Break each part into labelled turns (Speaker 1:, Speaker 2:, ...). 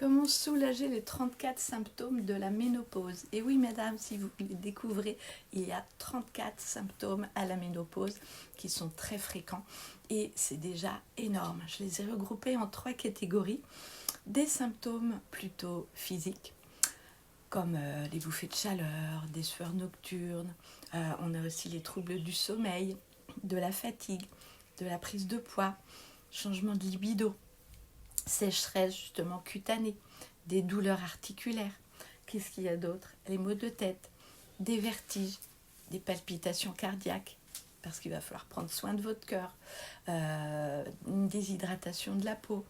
Speaker 1: Comment soulager les 34 symptômes de la ménopause? Et oui, mesdames, si vous les découvrez, il y a 34 symptômes à la ménopause qui sont très fréquents et c'est déjà énorme. Je les ai regroupés en 3 catégories. Des symptômes plutôt physiques, comme les bouffées de chaleur, des sueurs nocturnes. On a aussi les troubles du sommeil, de la fatigue, de la prise de poids, changement de libido, sécheresse justement cutanée, des douleurs articulaires. Qu'est-ce qu'il y a d'autre? Les maux de tête, des vertiges, des palpitations cardiaques, parce qu'il va falloir prendre soin de votre cœur, une déshydratation de la peau,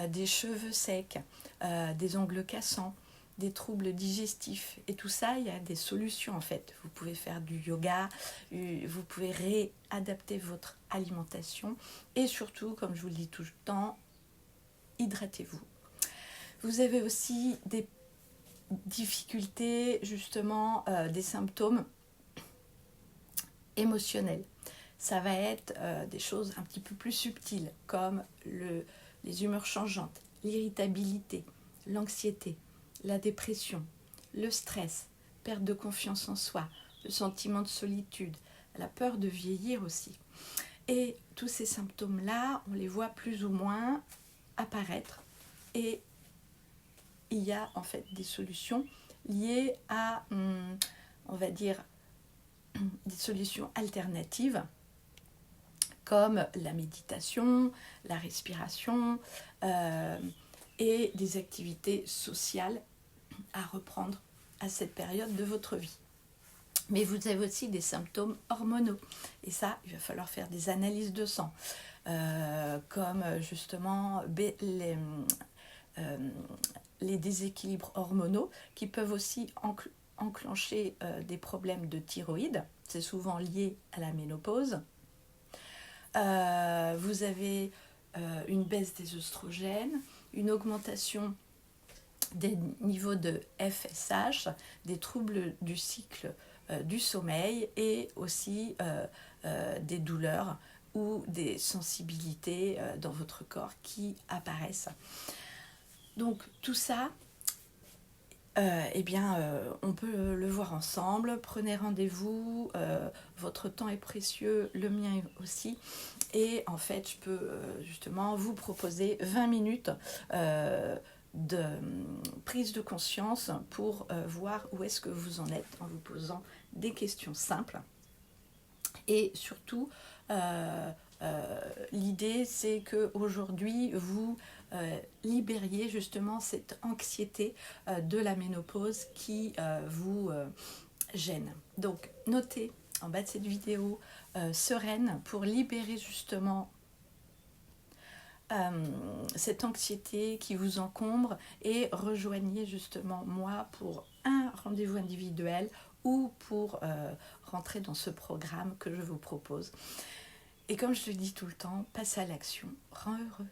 Speaker 1: des cheveux secs, des ongles cassants, des troubles digestifs. Et tout ça, il y a des solutions en fait. Vous pouvez faire du yoga, vous pouvez réadapter votre alimentation et surtout, comme je vous le dis tout le temps, hydratez-vous. Vous avez aussi des difficultés, justement, des symptômes émotionnels. Ça va être des choses un petit peu plus subtiles, comme les humeurs changeantes, l'irritabilité, l'anxiété, la dépression, le stress, perte de confiance en soi, le sentiment de solitude, la peur de vieillir aussi. Et tous ces symptômes-là, on les voit plus ou moins apparaître et il y a en fait des solutions liées à, on va dire, des solutions alternatives comme la méditation, la respiration et des activités sociales à reprendre à cette période de votre vie. Mais vous avez aussi des symptômes hormonaux et ça, il va falloir faire des analyses de sang comme justement les déséquilibres hormonaux qui peuvent aussi enclencher des problèmes de thyroïde. C'est souvent lié à la ménopause. Vous avez une baisse des oestrogènes, une augmentation des niveaux de FSH, des troubles du cycle du sommeil et aussi des douleurs ou des sensibilités dans votre corps qui apparaissent. Donc tout ça, on peut le voir ensemble. Prenez rendez-vous, votre temps est précieux, le mien aussi. Et en fait, je peux justement vous proposer 20 minutes de prise de conscience pour voir où est-ce que vous en êtes en vous posant des questions simples. Et surtout, l'idée, c'est qu'aujourd'hui, vous libériez justement cette anxiété de la ménopause qui vous gêne. Donc, notez en bas de cette vidéo sereine pour libérer justement cette anxiété qui vous encombre et rejoignez justement moi pour un rendez-vous individuel ou pour rentrer dans ce programme que je vous propose. Et comme je le dis tout le temps, passez à l'action, rend heureux.